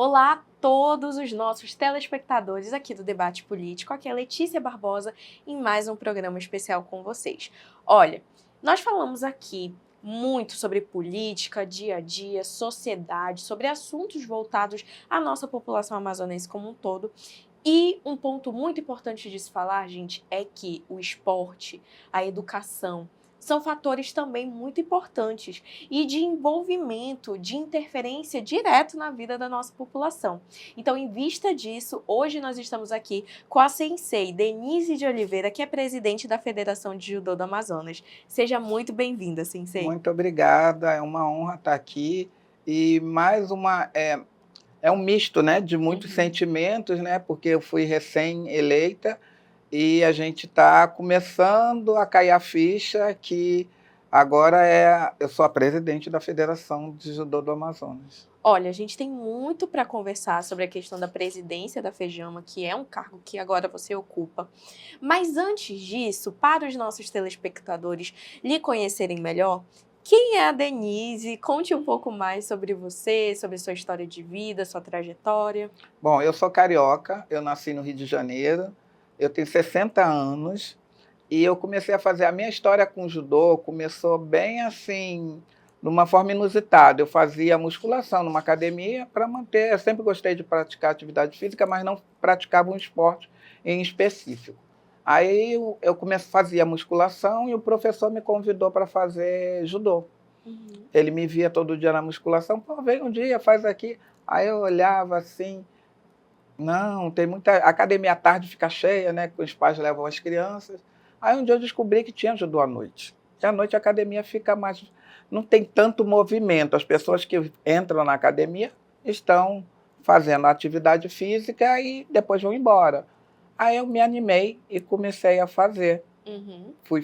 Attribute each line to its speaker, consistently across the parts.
Speaker 1: Olá a todos os nossos telespectadores aqui do Debate Político. Aqui é Letícia Barbosa em mais um programa especial com vocês. Olha, nós falamos aqui muito sobre política, dia a dia, sociedade, sobre assuntos voltados à nossa população amazonense como um todo. E um ponto muito importante de se falar, gente, é que o esporte, a educação, são fatores também muito importantes e de envolvimento, de interferência direto na vida da nossa população. Então, em vista disso, hoje nós estamos aqui com a Sensei Denise de Oliveira, que é presidente da Federação de Judô do Amazonas. Seja muito bem-vinda, Sensei.
Speaker 2: Muito obrigada, é uma honra estar aqui. E mais uma, é um misto, né, de muitos sentimentos, né, porque eu fui recém-eleita e a gente está começando a cair a ficha que agora eu sou a presidente da Federação de Judô do Amazonas.
Speaker 1: Olha, a gente tem muito para conversar sobre a questão da presidência da FEJAMA, que é um cargo que agora você ocupa. Mas antes disso, para os nossos telespectadores lhe conhecerem melhor, quem é a Denise? Conte um pouco mais sobre você, sobre sua história de vida, sua trajetória.
Speaker 2: Bom, eu sou carioca, eu nasci no Rio de Janeiro, eu tenho 60 anos e eu comecei a fazer a minha história com judô, começou bem assim, de uma forma inusitada. Eu fazia musculação numa academia para manter, eu sempre gostei de praticar atividade física, mas não praticava um esporte em específico. Aí eu fazia musculação e o professor me convidou para fazer judô. Ele me via todo dia na musculação, pô, vem um dia, faz aqui. Aí eu olhava assim, não, tem muita. A academia à tarde fica cheia, né? Que os pais levam as crianças. Aí um dia eu descobri que tinha judô à noite. E à noite a academia fica mais. Não tem tanto movimento. As pessoas que entram na academia estão fazendo atividade física e depois vão embora. Aí eu me animei e comecei a fazer.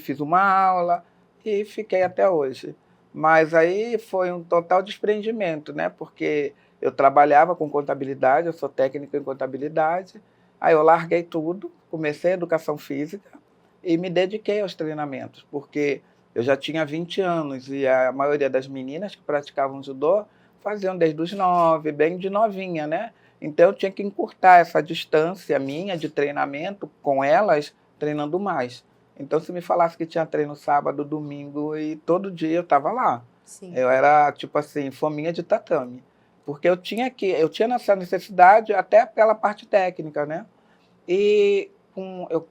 Speaker 2: Fiz uma aula e fiquei até hoje. Mas aí foi um total desprendimento, né? Porque eu trabalhava com contabilidade, eu sou técnico em contabilidade. Aí eu larguei tudo, comecei a educação física e me dediquei aos treinamentos, porque eu já tinha 20 anos e a maioria das meninas que praticavam judô faziam desde os 9, bem de novinha, né? Então eu tinha que encurtar essa distância minha de treinamento com elas, treinando mais. Então, se me falasse que tinha treino sábado, domingo e todo dia eu estava lá.
Speaker 1: Sim.
Speaker 2: Eu era, tipo assim, fominha de tatame. Porque eu tinha essa necessidade até pela parte técnica, né? E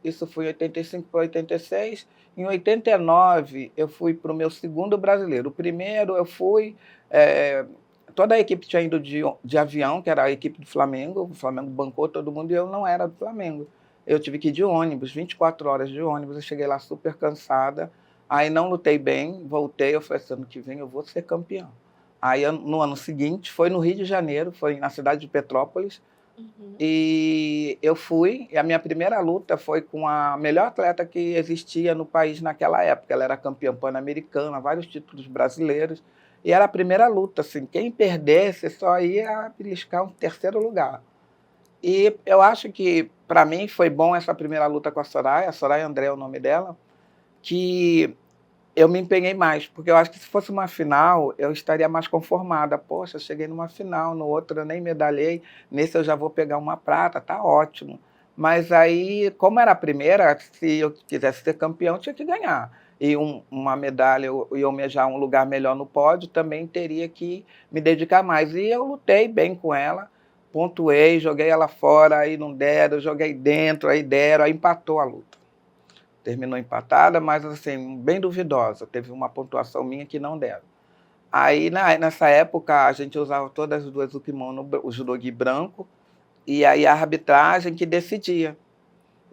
Speaker 2: isso foi em 85 para 86. Em 89, eu fui para o meu segundo brasileiro. O primeiro eu fui... toda a equipe tinha ido de avião, que era a equipe do Flamengo. O Flamengo bancou todo mundo e eu não era do Flamengo. Eu tive que ir de ônibus, 24 horas de ônibus. Eu cheguei lá super cansada. Aí não lutei bem, voltei. Eu falei assim, ano que vem eu vou ser campeão. Aí no ano seguinte, foi no Rio de Janeiro, foi na cidade de Petrópolis. E eu fui, e a minha primeira luta foi com a melhor atleta que existia no país naquela época. Ela era campeã pan-americana, vários títulos brasileiros. E era a primeira luta, assim, quem perdesse só ia beliscar um terceiro lugar. E eu acho que, para mim, foi bom essa primeira luta com a Soraya André é o nome dela, que eu me empenhei mais, porque eu acho que se fosse uma final, eu estaria mais conformada. Poxa, cheguei numa final, no outro eu nem medalhei, nesse eu já vou pegar uma prata, tá ótimo. Mas aí, como era a primeira, se eu quisesse ser campeão, tinha que ganhar. E uma medalha e almejar um lugar melhor no pódio, também teria que me dedicar mais. E eu lutei bem com ela, pontuei, joguei ela fora, aí não deram, joguei dentro, aí deram, aí empatou a luta. Terminou empatada, mas assim, bem duvidosa. Teve uma pontuação minha que não deram. Aí, nessa época, a gente usava todas as duas o kimono, o judogi branco, e aí a arbitragem que decidia.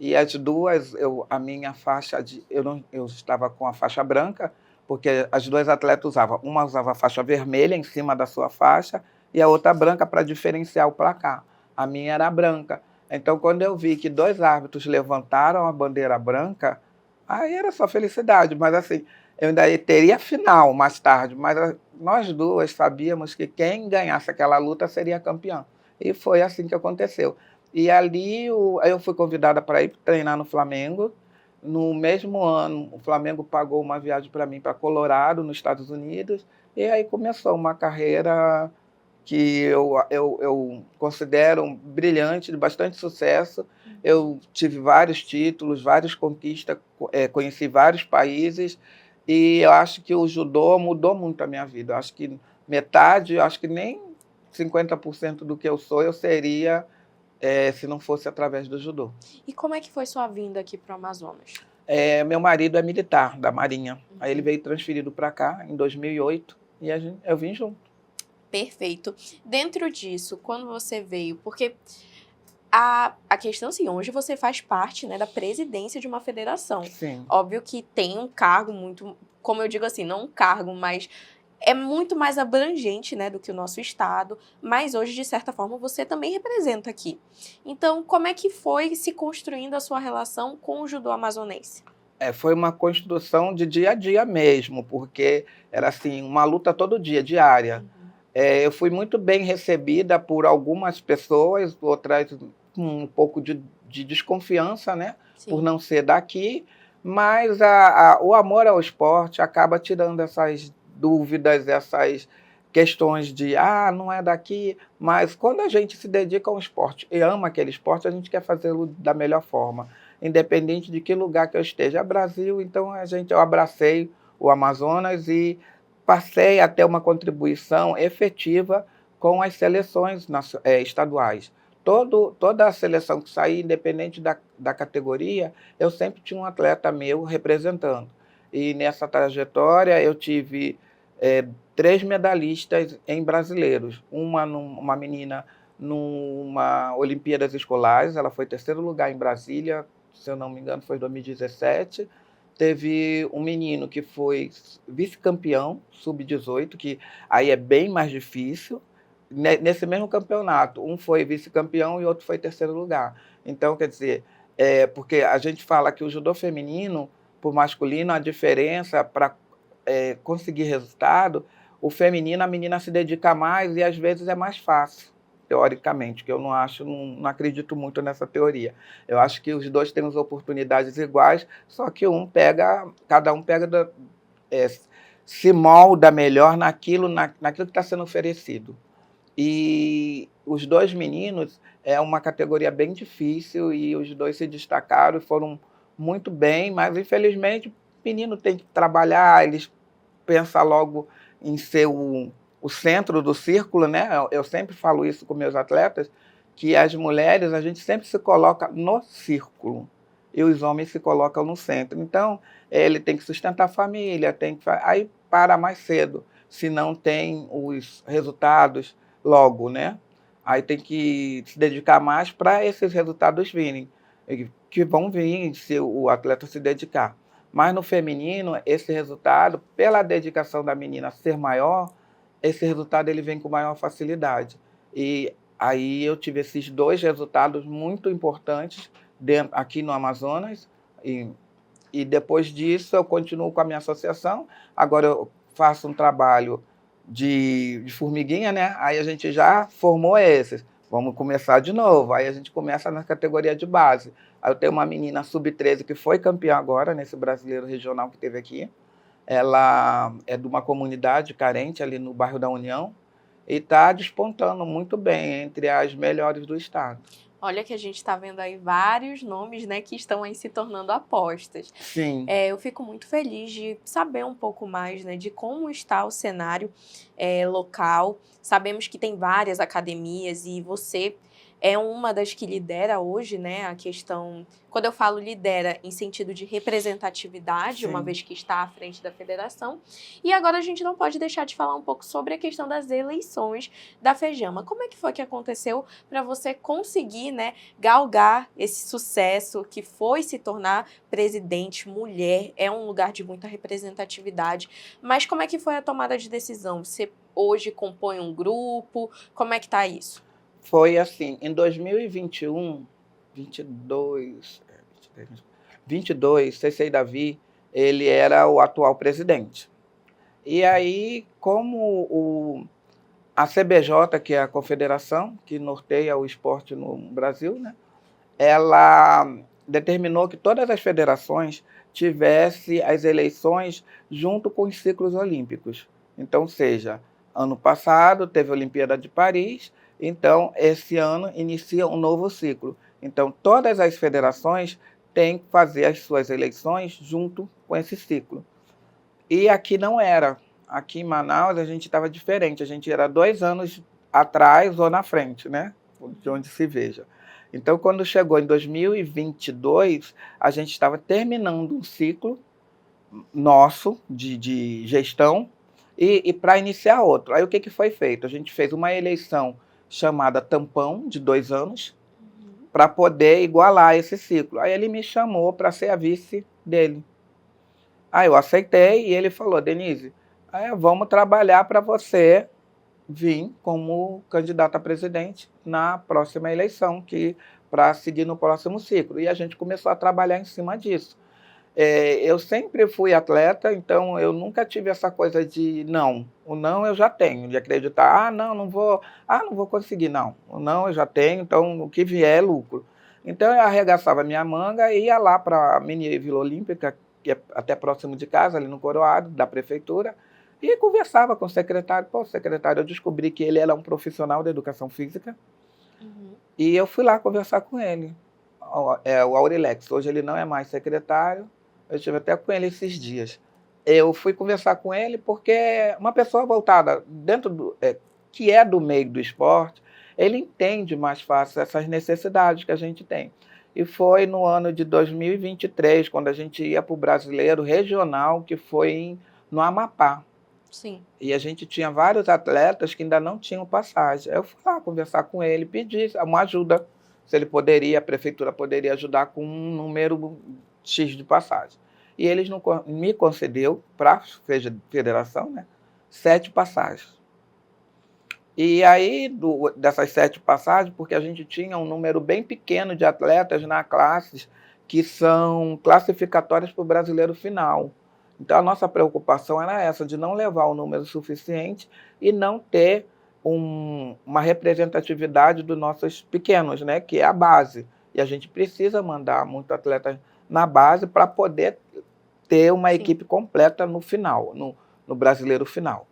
Speaker 2: E as duas, a minha faixa, eu estava com a faixa branca, porque as duas atletas usavam, uma usava a faixa vermelha em cima da sua faixa, e a outra branca para diferenciar o placar. A minha era branca. Então, quando eu vi que dois árbitros levantaram a bandeira branca, aí era só felicidade. Mas assim, eu ainda teria final mais tarde, mas nós duas sabíamos que quem ganhasse aquela luta seria campeão. E foi assim que aconteceu. E ali aí eu fui convidada para ir treinar no Flamengo. No mesmo ano, o Flamengo pagou uma viagem para mim para Colorado, nos Estados Unidos. E aí começou uma carreira que eu considero brilhante, de bastante sucesso. Eu tive vários títulos, várias conquistas, conheci vários países, e eu acho que o judô mudou muito a minha vida. Eu acho que metade, eu acho que nem 50% do que eu sou, eu seria se não fosse através do judô.
Speaker 1: E como é que foi sua vinda aqui para o Amazonas?
Speaker 2: Meu marido é militar da Marinha. Aí ele veio transferido para cá em 2008 e eu vim junto.
Speaker 1: Perfeito. Dentro disso, quando você veio, porque a questão, assim, hoje você faz parte, né, da presidência de uma federação.
Speaker 2: Sim.
Speaker 1: Óbvio que tem um cargo muito, como eu digo assim, não um cargo, mas é muito mais abrangente, né, do que o nosso estado, mas hoje, de certa forma, você também representa aqui. Então, como é que foi se construindo a sua relação com o judô amazonense?
Speaker 2: Foi uma construção de dia a dia mesmo, porque era assim, uma luta todo dia, diária. Eu fui muito bem recebida por algumas pessoas, outras com um pouco de desconfiança, né,
Speaker 1: Sim.
Speaker 2: por não ser daqui, mas o amor ao esporte acaba tirando essas dúvidas, essas questões de, não é daqui, mas quando a gente se dedica ao esporte e ama aquele esporte, a gente quer fazê-lo da melhor forma, independente de que lugar que eu esteja. Brasil, então eu abracei o Amazonas e passei a ter uma contribuição efetiva com as seleções estaduais. Toda a seleção que saía, independente da categoria, eu sempre tinha um atleta meu representando. E nessa trajetória eu tive 3 medalhistas em brasileiros. Uma menina numa Olimpíadas Escolares, ela foi 3º lugar em Brasília, se eu não me engano foi em 2017. Teve um menino que foi vice-campeão, sub-18, que aí é bem mais difícil. Nesse mesmo campeonato, um foi vice-campeão e outro foi 3º lugar. Então, quer dizer, porque a gente fala que o judô feminino, por masculino, a diferença para conseguir resultado, o feminino, a menina se dedica mais e às vezes é mais fácil, teoricamente, que eu não acho, não acredito muito nessa teoria. Eu acho que os dois têm as oportunidades iguais, só que cada um pega, se molda melhor naquilo que está sendo oferecido. E os 2 meninos é uma categoria bem difícil e os 2 se destacaram e foram muito bem, mas infelizmente o menino tem que trabalhar, eles pensam logo em ser o centro do círculo, né? Eu sempre falo isso com meus atletas, que as mulheres, a gente sempre se coloca no círculo e os homens se colocam no centro. Então, ele tem que sustentar a família, aí para mais cedo, se não tem os resultados logo, né? Aí tem que se dedicar mais para esses resultados virem, que vão vir se o atleta se dedicar. Mas no feminino, esse resultado, pela dedicação da menina ser maior, esse resultado ele vem com maior facilidade. E aí eu tive esses 2 resultados muito importantes aqui no Amazonas, e depois disso eu continuo com a minha associação. Agora eu faço um trabalho de formiguinha, né? Aí a gente já formou esses. Vamos começar de novo. Aí a gente começa na categoria de base. Aí eu tenho uma menina sub-13 que foi campeã agora, nesse brasileiro regional que teve aqui. Ela é de uma comunidade carente ali no bairro da União e está despontando muito bem entre as melhores do estado.
Speaker 1: Olha que a gente está vendo aí vários nomes, né, que estão aí se tornando apostas.
Speaker 2: Sim.
Speaker 1: Eu fico muito feliz de saber um pouco mais, né, de como está o cenário local. Sabemos que tem várias academias e você é uma das que lidera hoje, né, a questão... Quando eu falo lidera em sentido de representatividade,
Speaker 2: Sim.
Speaker 1: uma vez que está à frente da federação. E agora a gente não pode deixar de falar um pouco sobre a questão das eleições da FEJAMA. Como é que foi que aconteceu para você conseguir, né, galgar esse sucesso que foi se tornar presidente mulher? É um lugar de muita representatividade. Mas como é que foi a tomada de decisão? Você hoje compõe um grupo? Como é que está isso?
Speaker 2: Foi assim, em 2021, 22, Cecei Davi, ele era o atual presidente. E aí, como a CBJ, que é a confederação que norteia o esporte no Brasil, né, ela determinou que todas as federações tivessem as eleições junto com os ciclos olímpicos. Então, seja, Ano passado teve a Olimpíada de Paris, então esse ano inicia um novo ciclo. Então todas as federações têm que fazer as suas eleições junto com esse ciclo. E aqui não era. Aqui em Manaus a gente estava diferente, a gente era 2 anos atrás ou na frente, né? De onde se veja. Então, quando chegou em 2022, a gente estava terminando um ciclo nosso de gestão e para iniciar outro. Aí o que foi feito? A gente fez uma eleição chamada tampão, de 2 anos, para poder igualar esse ciclo. Aí ele me chamou para ser a vice dele. Aí eu aceitei e ele falou, Denise, vamos trabalhar para você vir como candidato a presidente na próxima eleição, para seguir no próximo ciclo. E a gente começou a trabalhar em cima disso. Eu sempre fui atleta, então eu nunca tive essa coisa de não. O não eu já tenho, de acreditar, não vou conseguir, não. O não eu já tenho, então o que vier é lucro. Então eu arregaçava minha manga e ia lá para a mini Vila Olímpica, que é até próximo de casa, ali no Coroado, da prefeitura, e conversava com o secretário. Pô, secretário, eu descobri que ele era um profissional da educação física, e eu fui lá conversar com ele. O Aurilex, hoje ele não é mais secretário, eu estive até com ele esses dias. Eu fui conversar com ele porque uma pessoa voltada que é do meio do esporte, ele entende mais fácil essas necessidades que a gente tem. E foi no ano de 2023, quando a gente ia para o Brasileiro Regional, que foi no Amapá.
Speaker 1: Sim.
Speaker 2: E a gente tinha vários atletas que ainda não tinham passagem. Eu fui lá conversar com ele, pedi uma ajuda, se ele poderia, a prefeitura poderia ajudar com um número X de passagem. E eles me concedeu, para a federação, né, 7 passagens. E aí, dessas 7 passagens, porque a gente tinha um número bem pequeno de atletas na classe que são classificatórias para o brasileiro final. Então, a nossa preocupação era essa, de não levar o número suficiente e não ter uma representatividade dos nossos pequenos, né, que é a base. E a gente precisa mandar muito atleta na base para poder ter uma equipe completa no final, no brasileiro final.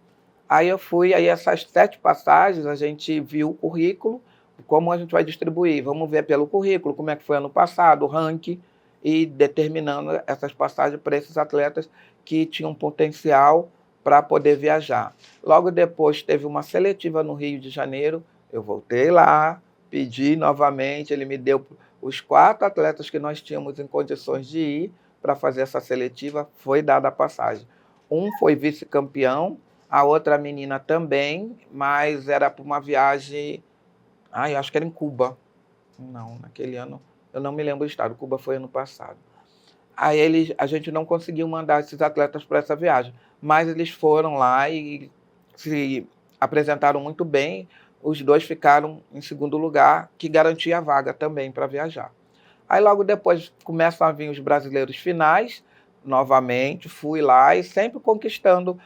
Speaker 2: Aí eu fui, aí essas 7 passagens, a gente viu o currículo, como a gente vai distribuir. Vamos ver pelo currículo, como é que foi ano passado, o ranking, e determinando essas passagens para esses atletas que tinham potencial para poder viajar. Logo depois teve uma seletiva no Rio de Janeiro, eu voltei lá, pedi novamente, ele me deu os 4 atletas que nós tínhamos em condições de ir para fazer essa seletiva, foi dada a passagem. Um foi vice-campeão, a outra menina também, mas era para uma viagem, eu acho que era em Cuba. Não, naquele ano, eu não me lembro do estado, Cuba foi ano passado. Aí a gente não conseguiu mandar esses atletas para essa viagem, mas eles foram lá e se apresentaram muito bem, os 2 ficaram em segundo lugar, que garantia a vaga também para viajar. Aí logo depois começam a vir os brasileiros finais, novamente, fui lá e sempre conquistando.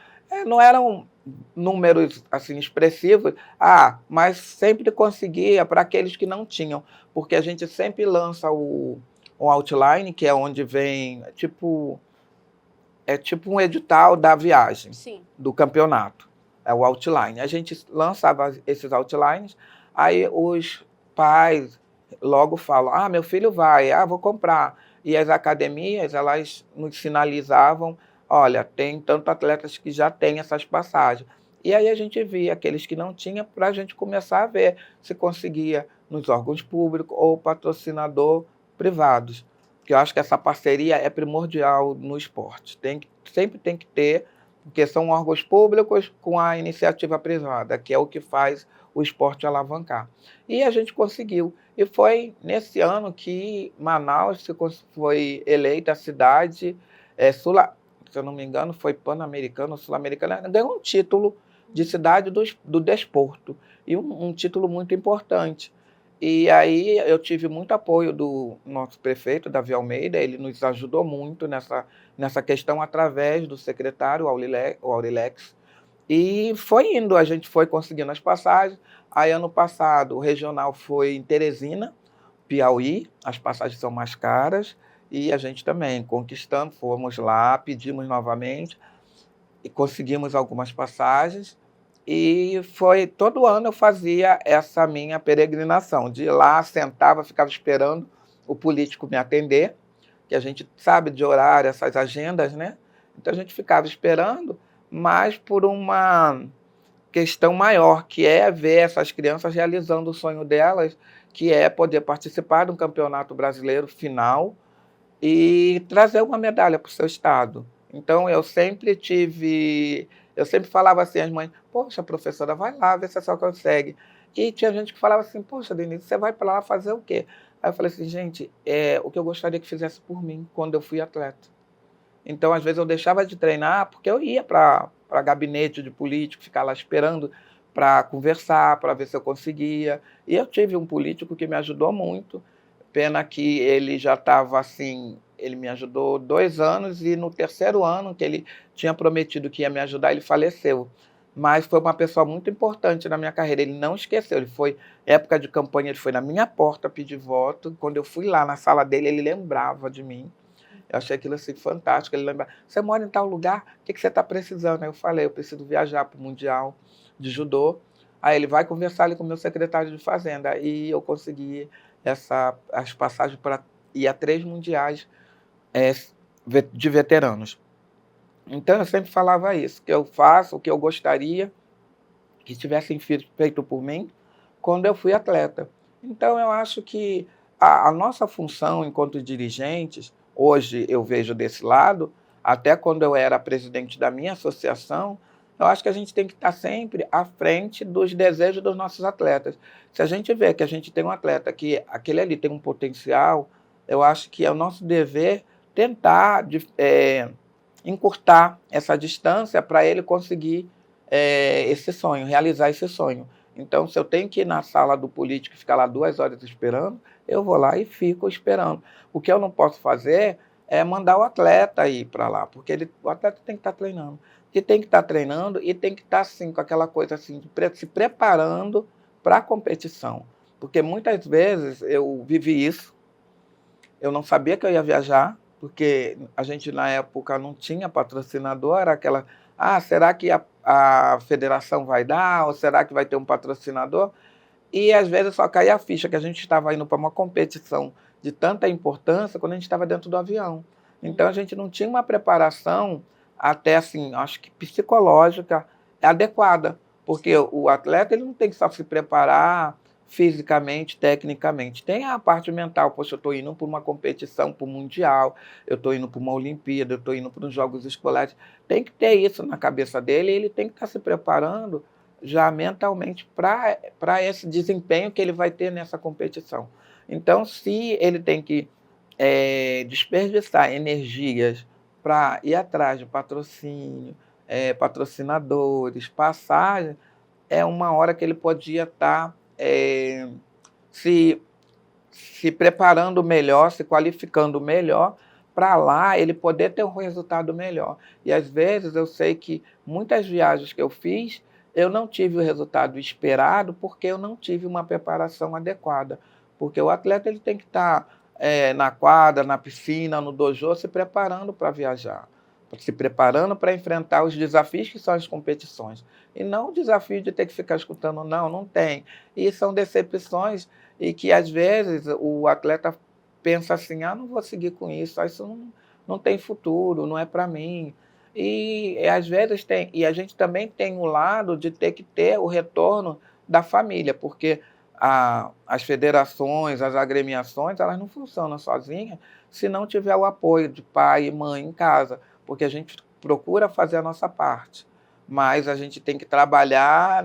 Speaker 2: Não eram números assim expressivos, mas sempre conseguia para aqueles que não tinham, porque a gente sempre lança o outline, que é onde vem, é tipo um edital da viagem, do campeonato, é o outline. A gente lançava esses outlines, aí os pais logo falam, meu filho vai, vou comprar. E as academias, elas nos sinalizavam, olha, tem tanto atletas que já têm essas passagens. E aí a gente via aqueles que não tinham, para a gente começar a ver se conseguia nos órgãos públicos ou patrocinador privados. Porque eu acho que essa parceria é primordial no esporte. Sempre tem que ter, porque são órgãos públicos com a iniciativa privada, que é o que faz o esporte alavancar. E a gente conseguiu. E foi nesse ano que Manaus foi eleita a cidade, se eu não me engano, foi pan-americana ou sul-americana, ganhou um título de cidade do desporto, e um título muito importante. E aí eu tive muito apoio do nosso prefeito, Davi Almeida, ele nos ajudou muito nessa questão através do secretário, o Aurilex, e foi indo, a gente foi conseguindo as passagens. Aí ano passado o regional foi em Teresina, Piauí, as passagens são mais caras, e a gente também, conquistando, fomos lá, pedimos novamente, e conseguimos algumas passagens, E foi todo ano eu fazia essa minha peregrinação, de ir lá, sentava, ficava esperando o político me atender, que a gente sabe de horário, essas agendas, né? Então a gente ficava esperando, mas por uma questão maior, que é ver essas crianças realizando o sonho delas, que é poder participar de um campeonato brasileiro final e trazer uma medalha para o seu estado. Então eu sempre falava assim às mães, poxa, professora, vai lá, vê se você só consegue. E tinha gente que falava assim, poxa, Denise, você vai para lá fazer o quê? Aí eu falei assim, gente, o que eu gostaria que fizesse por mim quando eu fui atleta. Então, às vezes, eu deixava de treinar porque eu ia para gabinete de político, ficar lá esperando para conversar, para ver se eu conseguia. E eu tive um político que me ajudou muito. Pena que ele já estava assim, ele me ajudou 2 anos e no terceiro ano que ele tinha prometido que ia me ajudar, ele faleceu. Mas foi uma pessoa muito importante na minha carreira. Ele não esqueceu. Ele foi, época de campanha, ele foi na minha porta pedir voto. Quando eu fui lá na sala dele, ele lembrava de mim. Eu achei aquilo assim fantástico. Ele lembra, você mora em tal lugar, o que você está precisando? Aí eu falei, eu preciso viajar para o Mundial de Judô. Aí ele vai conversar ali com o meu secretário de Fazenda. E eu consegui as passagens para ir a 3 mundiais de veteranos. Então eu sempre falava isso, que eu faço o que eu gostaria que tivessem feito por mim quando eu fui atleta. Então, eu acho que a nossa função enquanto dirigentes, hoje eu vejo desse lado, até quando eu era presidente da minha associação, eu acho que a gente tem que estar sempre à frente dos desejos dos nossos atletas. Se a gente vê que a gente tem um atleta que aquele ali tem um potencial, eu acho que é o nosso dever tentar encurtar essa distância para ele conseguir esse sonho, realizar esse sonho. Então, se eu tenho que ir na sala do político e ficar lá 2 horas esperando, eu vou lá e fico esperando. O que eu não posso fazer é mandar o atleta ir para lá, porque o atleta tem que estar treinando. E tem que estar treinando e tem que estar assim, com aquela coisa assim, se preparando para a competição. Porque muitas vezes eu vivi isso, eu não sabia que eu ia viajar, porque a gente na época não tinha patrocinador, era aquela, será que a federação vai dar, ou será que vai ter um patrocinador? E às vezes só caía a ficha que a gente estava indo para uma competição de tanta importância quando a gente estava dentro do avião. Então a gente não tinha uma preparação até assim, acho que psicológica adequada, porque o atleta ele não tem que só se preparar fisicamente, tecnicamente. Tem a parte mental, poxa, eu estou indo para uma competição, para o Mundial, eu estou indo para uma Olimpíada, eu estou indo para os Jogos Escolares. Tem que ter isso na cabeça dele e ele tem que estar se preparando já mentalmente para esse desempenho que ele vai ter nessa competição. Então, se ele tem que desperdiçar energias para ir atrás de patrocínio, patrocinadores, passagem, é uma hora que ele podia estar se, se preparando melhor, se qualificando melhor, para lá ele poder ter um resultado melhor. E às vezes eu sei que muitas viagens que eu fiz, eu não tive o resultado esperado porque eu não tive uma preparação adequada. Porque o atleta ele tem que estar na quadra, na piscina, no dojo, se preparando para viajar, se preparando para enfrentar os desafios que são as competições. E não o desafio de ter que ficar escutando, não, não tem. E são decepções e que, às vezes, o atleta pensa assim, não vou seguir com isso, isso não tem futuro, não é para mim. E às vezes tem, e a gente também tem o lado de ter que ter o retorno da família, porque as federações, as agremiações, elas não funcionam sozinhas se não tiver o apoio de pai e mãe em casa, porque a gente procura fazer a nossa parte, mas a gente tem que trabalhar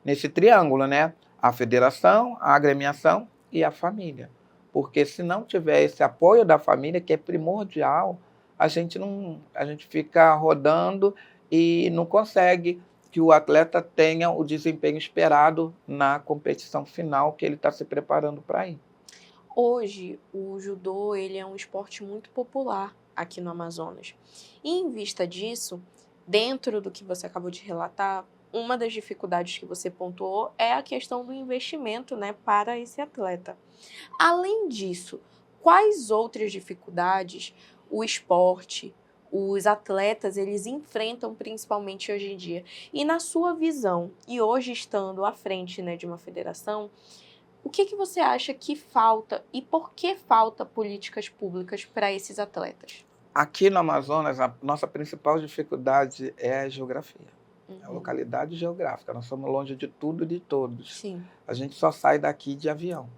Speaker 2: nesse triângulo, né? A federação, a agremiação e a família. Porque se não tiver esse apoio da família, que é primordial, a gente fica rodando e não consegue que o atleta tenha o desempenho esperado na competição final que ele está se preparando para ir.
Speaker 1: Hoje, o judô ele é um esporte muito popular aqui no Amazonas. E em vista disso, dentro do que você acabou de relatar, uma das dificuldades que você pontuou é a questão do investimento, né, para esse atleta. Além disso, quais outras dificuldades o esporte, os atletas eles enfrentam principalmente hoje em dia. E na sua visão, e hoje estando à frente, né, de uma federação, o que você acha que falta e por que falta políticas públicas para esses atletas?
Speaker 2: Aqui no Amazonas, a nossa principal dificuldade é a geografia, a
Speaker 1: Uhum.
Speaker 2: localidade geográfica. Nós somos longe de tudo e de todos.
Speaker 1: Sim.
Speaker 2: A gente só sai daqui de avião,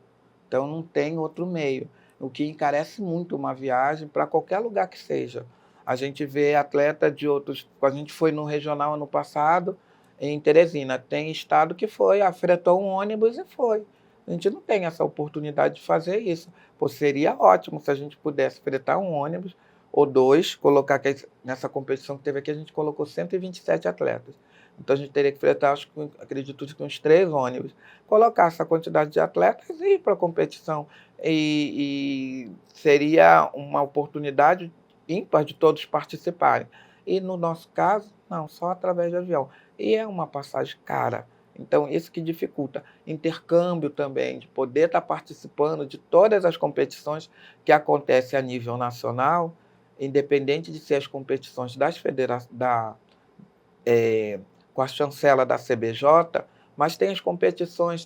Speaker 2: então não tem outro meio, o que encarece muito uma viagem para qualquer lugar que seja. A gente vê atleta de outros. A gente foi no regional ano passado, em Teresina. Tem estado que foi, fretou um ônibus e foi. A gente não tem essa oportunidade de fazer isso. Pô, seria ótimo se a gente pudesse fretar um ônibus ou dois, colocar nessa competição que teve aqui, a gente colocou 127 atletas. Então a gente teria que fretar, acredito que uns 3 ônibus, colocar essa quantidade de atletas e ir para a competição. E seria uma oportunidade ímpar de todos participarem. E no nosso caso, não, só através de avião. E é uma passagem cara. Então, isso que dificulta. Intercâmbio também, de poder estar participando de todas as competições que acontecem a nível nacional, independente de ser as competições das com a chancela da CBJ, mas tem as competições,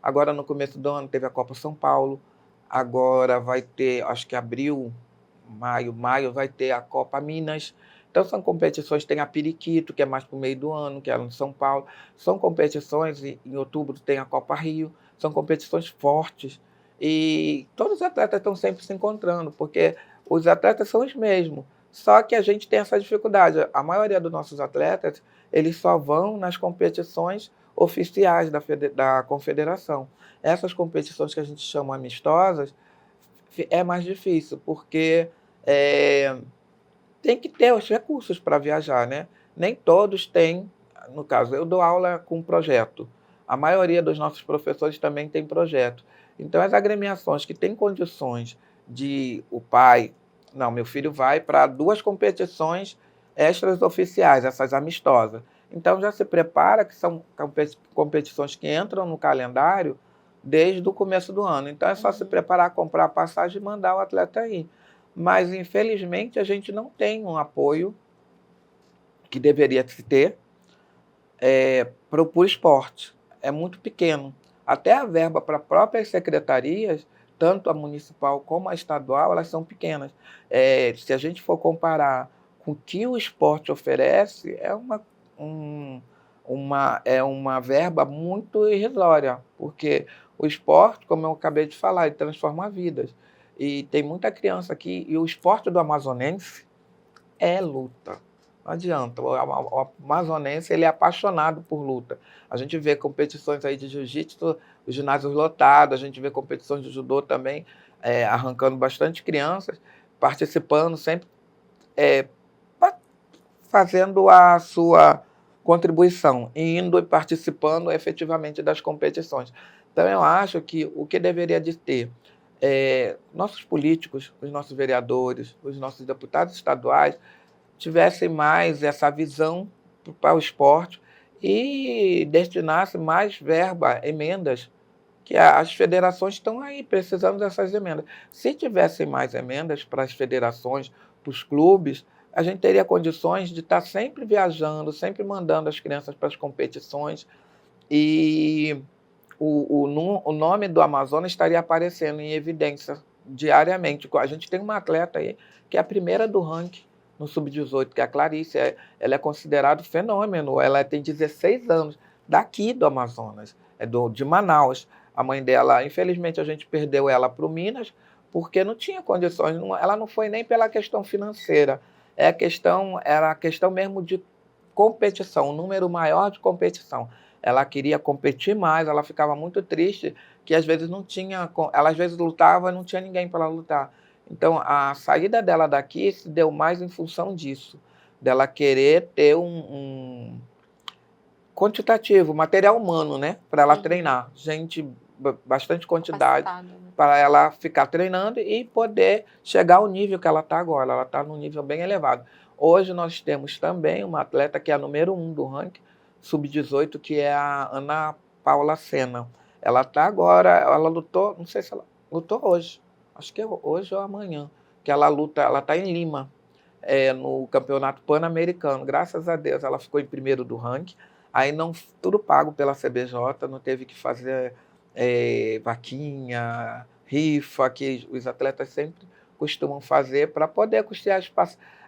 Speaker 2: agora no começo do ano teve a Copa São Paulo, agora vai ter, acho que abril, maio vai ter a Copa Minas. Então são competições, tem a Periquito, que é mais para o meio do ano, que é em São Paulo. São competições, em outubro tem a Copa Rio, são competições fortes. E todos os atletas estão sempre se encontrando, porque os atletas são os mesmos. Só que a gente tem essa dificuldade. A maioria dos nossos atletas, eles só vão nas competições oficiais da confederação. Essas competições que a gente chama amistosas, é mais difícil, porque tem que ter os recursos para viajar, né? Nem todos têm, no caso, eu dou aula com projeto. A maioria dos nossos professores também tem projeto. Então, as agremiações que têm condições de o pai, não, meu filho vai para 2 competições extras oficiais, essas amistosas. Então, já se prepara, que são competições que entram no calendário desde o começo do ano. Então, é só se preparar, comprar a passagem e mandar o atleta ir. Mas, infelizmente, a gente não tem um apoio que deveria se ter para o esporte. É muito pequeno. Até a verba para próprias secretarias, tanto a municipal como a estadual, elas são pequenas. Se a gente for comparar com o que o esporte oferece, é uma verba muito irrisória, porque o esporte, como eu acabei de falar, ele transforma vidas. E tem muita criança aqui, e o esporte do amazonense é luta. Não adianta, o amazonense ele é apaixonado por luta. A gente vê competições aí de jiu-jitsu, os ginásios lotados, a gente vê competições de judô também, arrancando bastante crianças, participando, sempre fazendo a sua contribuição, indo e participando efetivamente das competições. Então, eu acho que o que deveria de ter nossos políticos, os nossos vereadores, os nossos deputados estaduais, tivessem mais essa visão para o esporte e destinassem mais verba, emendas, que as federações estão aí precisando dessas emendas. Se tivessem mais emendas para as federações, para os clubes, a gente teria condições de estar sempre viajando, sempre mandando as crianças para as competições e o nome do Amazonas estaria aparecendo em evidência diariamente. A gente tem uma atleta aí que é a primeira do ranking no Sub-18, que é a Clarice. Ela é considerada fenômeno, ela tem 16 anos, daqui do Amazonas, de Manaus. A mãe dela, infelizmente, a gente perdeu ela para o Minas, porque não tinha condições, ela não foi nem pela questão financeira, era a questão mesmo de competição, um número maior de competição. Ela queria competir mais, ela ficava muito triste, que às vezes não tinha, ela às vezes lutava e não tinha ninguém para ela lutar. Então, a saída dela daqui se deu mais em função disso, dela querer ter um quantitativo, material humano, né, para ela treinar. Gente, bastante quantidade,
Speaker 1: Né?
Speaker 2: para ela ficar treinando e poder chegar ao nível que ela está agora. Ela está num nível bem elevado. Hoje nós temos também uma atleta que é a número 1 do ranking, sub-18, que é a Ana Paula Sena. Ela está agora, ela lutou, não sei se ela lutou hoje, acho que é hoje ou amanhã, que ela luta, ela está em Lima. no campeonato pan-americano. Graças a Deus, ela ficou em primeiro do ranking. Aí não, tudo pago pela CBJ, não teve que fazer vaquinha, rifa, que os atletas sempre costumam fazer para poder custear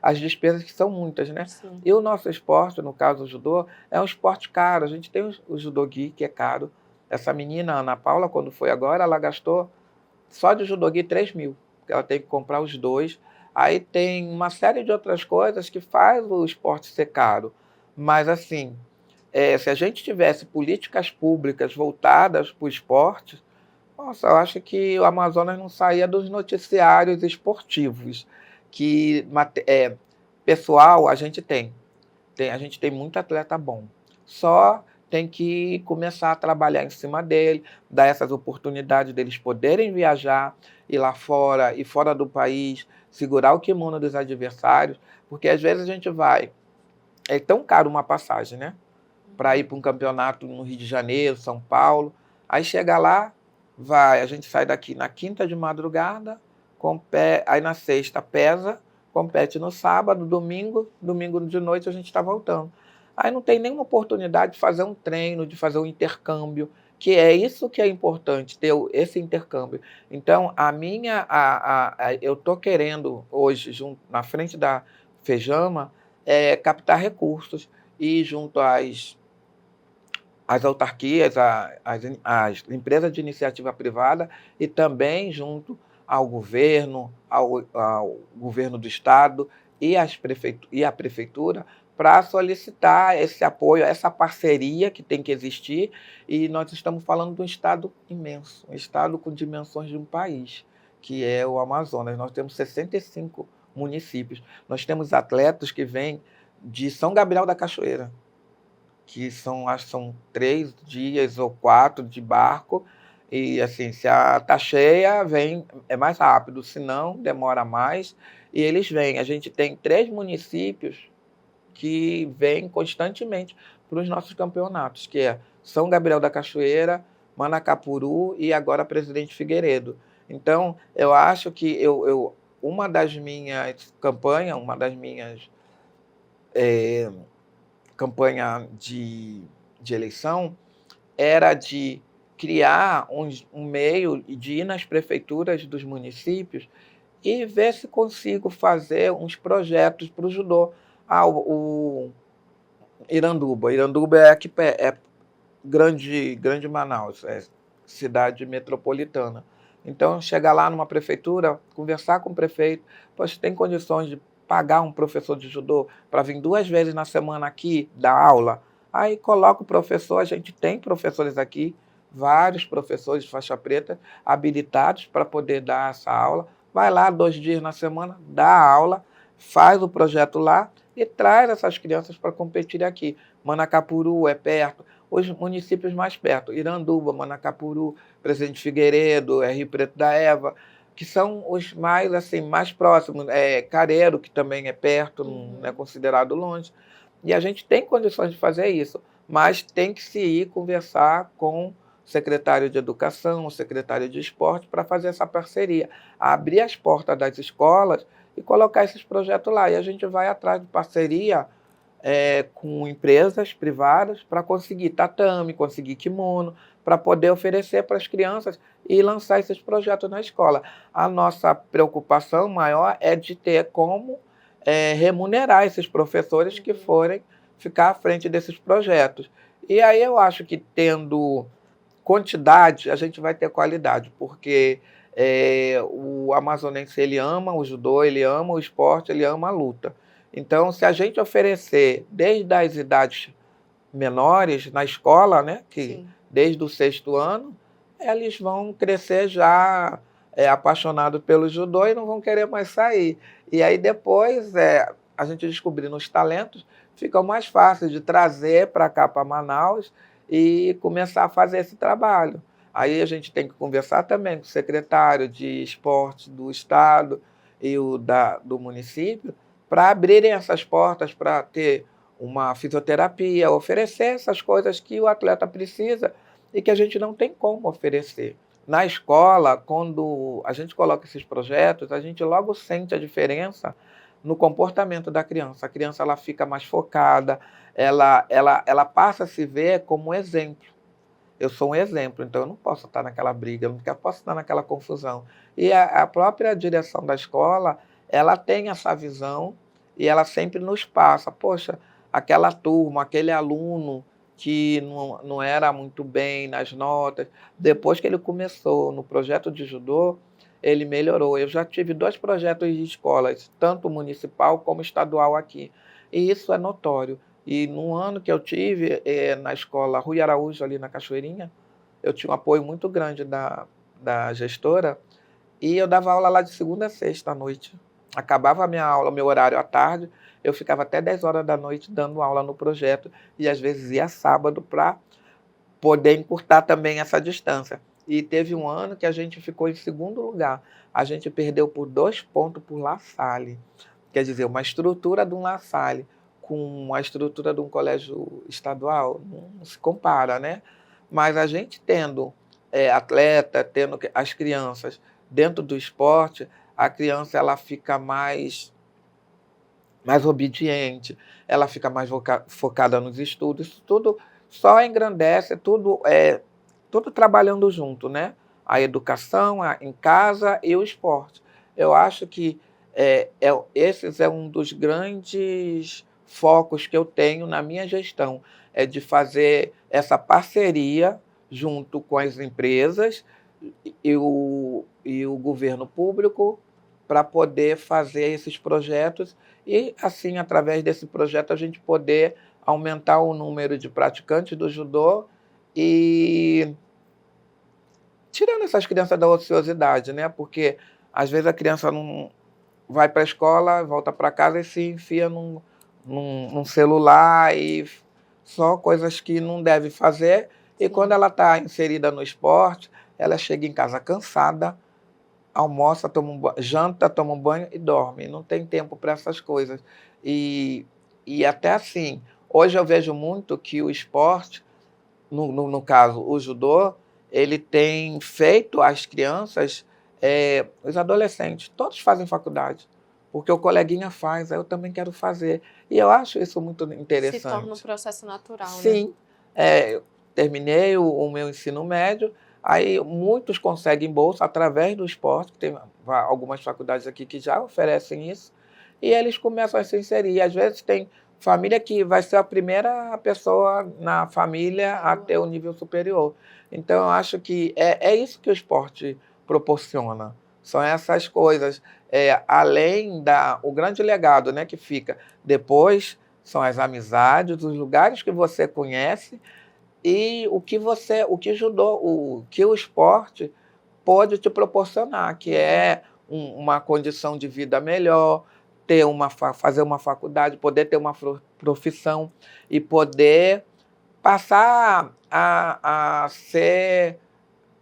Speaker 2: as despesas, que são muitas, né?
Speaker 1: Sim.
Speaker 2: E o nosso esporte, no caso o judô, é um esporte caro. A gente tem o judô-gi, que é caro. Essa menina, Ana Paula, quando foi agora, ela gastou só de judô-gi 3 mil, porque ela tem que comprar os dois. Aí tem uma série de outras coisas que faz o esporte ser caro. Mas, assim, se a gente tivesse políticas públicas voltadas para o esporte, nossa, eu acho que o Amazonas não saía dos noticiários esportivos. Que pessoal a gente a gente tem muito atleta bom. Só tem que começar a trabalhar em cima dele, dar essas oportunidades deles poderem viajar, ir lá fora e fora do país, segurar o kimono dos adversários, porque às vezes a gente vai, é tão caro uma passagem, né? Para ir para um campeonato no Rio de Janeiro, São Paulo, aí chega lá, a gente sai daqui na quinta de madrugada, aí na sexta pesa, compete no sábado, domingo de noite a gente está voltando. Aí não tem nenhuma oportunidade de fazer um treino, de fazer um intercâmbio, que é isso que é importante, ter esse intercâmbio. Então, eu estou querendo hoje, na frente da Fejama, captar recursos e junto às autarquias, às empresas de iniciativa privada e também junto ao ao governo do estado e a prefeitura para solicitar esse apoio, essa parceria que tem que existir. E nós estamos falando de um estado imenso, um estado com dimensões de um país, que é o Amazonas. Nós temos 65 municípios. Nós temos atletas que vêm de São Gabriel da Cachoeira, que acho que são 3 dias ou 4 de barco, e assim, se está cheia, é mais rápido, se não, demora mais, e eles vêm. A gente tem 3 municípios que vêm constantemente para os nossos campeonatos, que é São Gabriel da Cachoeira, Manacapuru e agora Presidente Figueiredo. Então, eu acho que uma das minhas campanhas, campanha de eleição era de criar um meio de ir nas prefeituras dos municípios e ver se consigo fazer uns projetos para o judô. O Iranduba. Iranduba é aqui, é grande Manaus, é cidade metropolitana. Então, chegar lá numa prefeitura, conversar com o prefeito, poxa, tem condições de pagar um professor de judô para vir 2 vezes na semana aqui dar aula? Aí coloca o professor, a gente tem professores aqui, vários professores de faixa preta habilitados para poder dar essa aula. Vai lá 2 dias na semana, dá a aula, faz o projeto lá e traz essas crianças para competir aqui. Manacapuru é perto, os municípios mais perto, Iranduba, Manacapuru, Presidente Figueiredo, Rio Preto da Eva, que são os mais próximos, Careiro, que também é perto, não é considerado longe. E a gente tem condições de fazer isso, mas tem que se ir conversar com o secretário de Educação, o secretário de Esporte, para fazer essa parceria, abrir as portas das escolas e colocar esses projetos lá. E a gente vai atrás de parceria com empresas privadas para conseguir tatame, conseguir kimono, para poder oferecer para as crianças e lançar esses projetos na escola. A nossa preocupação maior é de ter como remunerar esses professores que forem ficar à frente desses projetos. E aí eu acho que tendo quantidade, a gente vai ter qualidade, porque o amazonense ele ama o judô, ele ama o esporte, ele ama a luta. Então, se a gente oferecer desde as idades menores na escola, né, que desde o 6º ano, eles vão crescer já apaixonados pelo judô e não vão querer mais sair. E aí depois, a gente descobrindo os talentos, fica mais fácil de trazer para cá, para Manaus, e começar a fazer esse trabalho. Aí a gente tem que conversar também com o secretário de esporte do estado e do município, para abrirem essas portas, para ter uma fisioterapia, oferecer essas coisas que o atleta precisa e que a gente não tem como oferecer. Na escola, quando a gente coloca esses projetos, a gente logo sente a diferença no comportamento da criança. A criança ela fica mais focada, ela passa a se ver como exemplo. Eu sou um exemplo, então eu não posso estar naquela briga, eu não posso estar naquela confusão. E a própria direção da escola, ela tem essa visão e ela sempre nos passa, poxa, aquela turma, aquele aluno que não era muito bem nas notas, depois que ele começou no projeto de judô, ele melhorou. Eu já tive 2 projetos de escolas, tanto municipal como estadual aqui, e isso é notório. E no ano que eu tive na escola Rui Araújo, ali na Cachoeirinha, eu tinha um apoio muito grande da gestora, e eu dava aula lá de segunda a sexta à noite. Acabava a minha aula, meu horário à tarde, eu ficava até 10 horas da noite dando aula no projeto, e às vezes ia sábado para poder encurtar também essa distância. E teve um ano que a gente ficou em segundo lugar. A gente perdeu por 2 pontos por La Salle. Quer dizer, uma estrutura de um La Salle com a estrutura de um colégio estadual não se compara, né? Mas a gente tendo atleta, tendo as crianças dentro do esporte, a criança ela fica mais obediente, ela fica mais focada nos estudos, isso tudo só engrandece, tudo trabalhando junto, né? A educação em casa e o esporte. Eu acho que esses é um dos grandes focos que eu tenho na minha gestão, é de fazer essa parceria junto com as empresas e o governo público para poder fazer esses projetos e, assim, através desse projeto, a gente poder aumentar o número de praticantes do judô e tirando essas crianças da ociosidade, né? Porque, às vezes, a criança não vai para a escola, volta para casa e se enfia num celular e só coisas que não deve fazer. E quando ela está inserida no esporte, ela chega em casa cansada, almoça, janta, toma um banho e dorme. Não tem tempo para essas coisas. E até assim, hoje eu vejo muito que o esporte, no caso o judô, ele tem feito as crianças, os adolescentes, todos fazem faculdade. Porque o coleguinha faz, aí eu também quero fazer. E eu acho isso muito interessante.
Speaker 1: Se torna um processo natural, né?
Speaker 2: Sim. Eu terminei o meu ensino médio, aí muitos conseguem bolsa através do esporte, tem algumas faculdades aqui que já oferecem isso, e eles começam a se inserir. Às vezes tem família que vai ser a primeira pessoa na família a ter o nível superior. Então, eu acho que é isso que o esporte proporciona. São essas coisas. Além o grande legado, né, que fica depois, são as amizades, os lugares que você conhece e o que o que o esporte pode te proporcionar, que é uma condição de vida melhor, fazer uma faculdade, poder ter uma profissão e poder passar a ser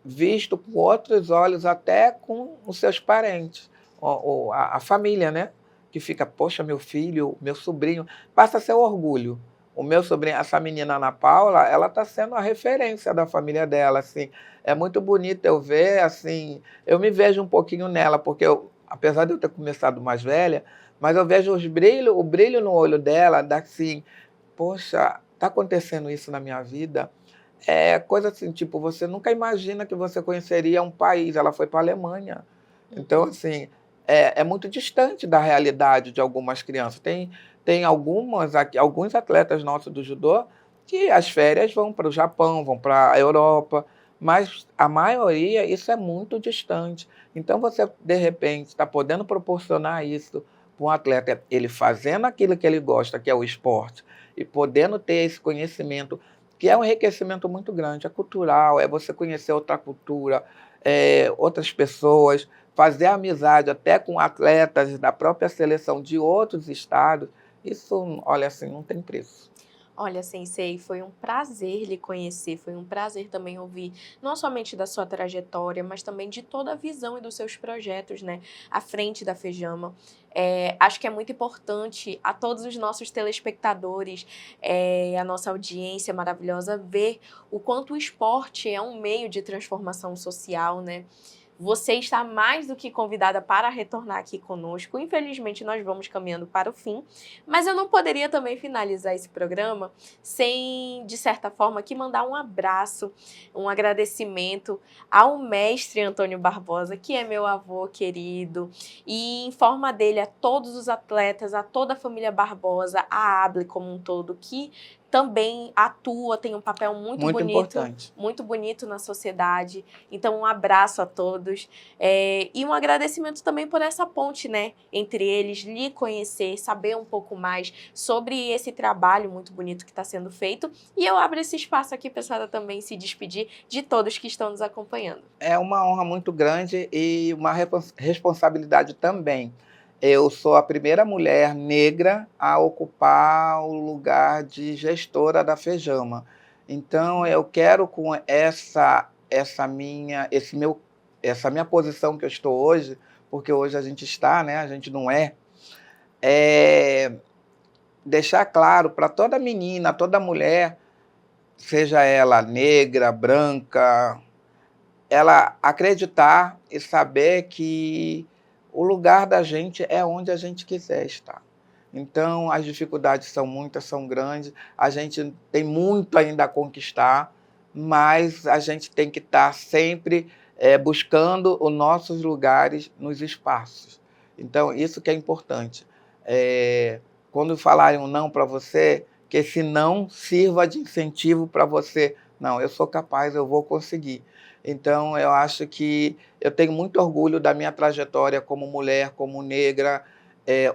Speaker 2: visto com outros olhos até com os seus parentes, a família, né? Que fica, poxa, meu filho, meu sobrinho, passa a ser orgulho. O meu sobrinho, essa menina Ana Paula, ela está sendo a referência da família dela, assim. É muito bonito eu ver, assim, eu me vejo um pouquinho nela, porque apesar de eu ter começado mais velha, mas eu vejo o brilho no olho dela, assim, poxa, está acontecendo isso na minha vida. É coisa assim, tipo, você nunca imagina que você conheceria um país. Ela foi para a Alemanha. Então, assim, é muito distante da realidade de algumas crianças. Tem alguns atletas nossos do judô que as férias vão para o Japão, vão para a Europa, mas a maioria, isso é muito distante. Então, você, de repente, está podendo proporcionar isso para um atleta, ele fazendo aquilo que ele gosta, que é o esporte, e podendo ter esse conhecimento que é um enriquecimento muito grande, é cultural, é você conhecer outra cultura, outras pessoas, fazer amizade até com atletas da própria seleção de outros estados, isso, olha, assim, não tem preço.
Speaker 1: Olha, Sensei, foi um prazer lhe conhecer, foi um prazer também ouvir não somente da sua trajetória, mas também de toda a visão e dos seus projetos, né, à frente da Fejama. Acho que é muito importante a todos os nossos telespectadores, a nossa audiência maravilhosa, ver o quanto o esporte é um meio de transformação social, né? Você está mais do que convidada para retornar aqui conosco. Infelizmente, nós vamos caminhando para o fim, mas eu não poderia também finalizar esse programa sem, de certa forma, aqui mandar um abraço, um agradecimento ao mestre Antônio Barbosa, que é meu avô querido, e em forma dele a todos os atletas, a toda a família Barbosa, a ABLE como um todo, que também atua, tem um papel muito
Speaker 2: importante.
Speaker 1: muito bonito na sociedade. Então, um abraço a todos. E um agradecimento também por essa ponte, né, entre eles, lhe conhecer, saber um pouco mais sobre esse trabalho muito bonito que está sendo feito. E eu abro esse espaço aqui para a senhora também se despedir de todos que estão nos acompanhando.
Speaker 2: É uma honra muito grande e uma responsabilidade também. Eu sou a primeira mulher negra a ocupar o lugar de gestora da Fejama. Então, eu quero, com essa minha posição que eu estou hoje, porque hoje a gente está, né, a gente não é deixar claro para toda menina, toda mulher, seja ela negra, branca, ela acreditar e saber que o lugar da gente é onde a gente quiser estar. Então, as dificuldades são muitas, são grandes, a gente tem muito ainda a conquistar, mas a gente tem que estar sempre buscando os nossos lugares nos espaços. Então, isso que é importante. Quando falarem um não para você, que esse não sirva de incentivo para você. Não, eu sou capaz, eu vou conseguir. Então, eu acho que eu tenho muito orgulho da minha trajetória como mulher, como negra,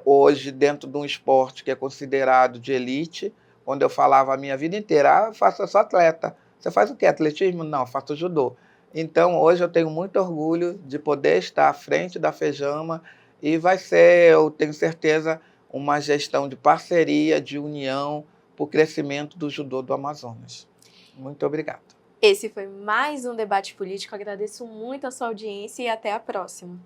Speaker 2: hoje dentro de um esporte que é considerado de elite. Quando eu falava a minha vida inteira, eu sou atleta. Você faz o quê? Atletismo? Não, eu faço judô. Então, hoje eu tenho muito orgulho de poder estar à frente da Fejama e vai ser, eu tenho certeza, uma gestão de parceria, de união para o crescimento do judô do Amazonas. Muito obrigado.
Speaker 1: Esse foi mais um debate político. Agradeço muito a sua audiência e até a próxima.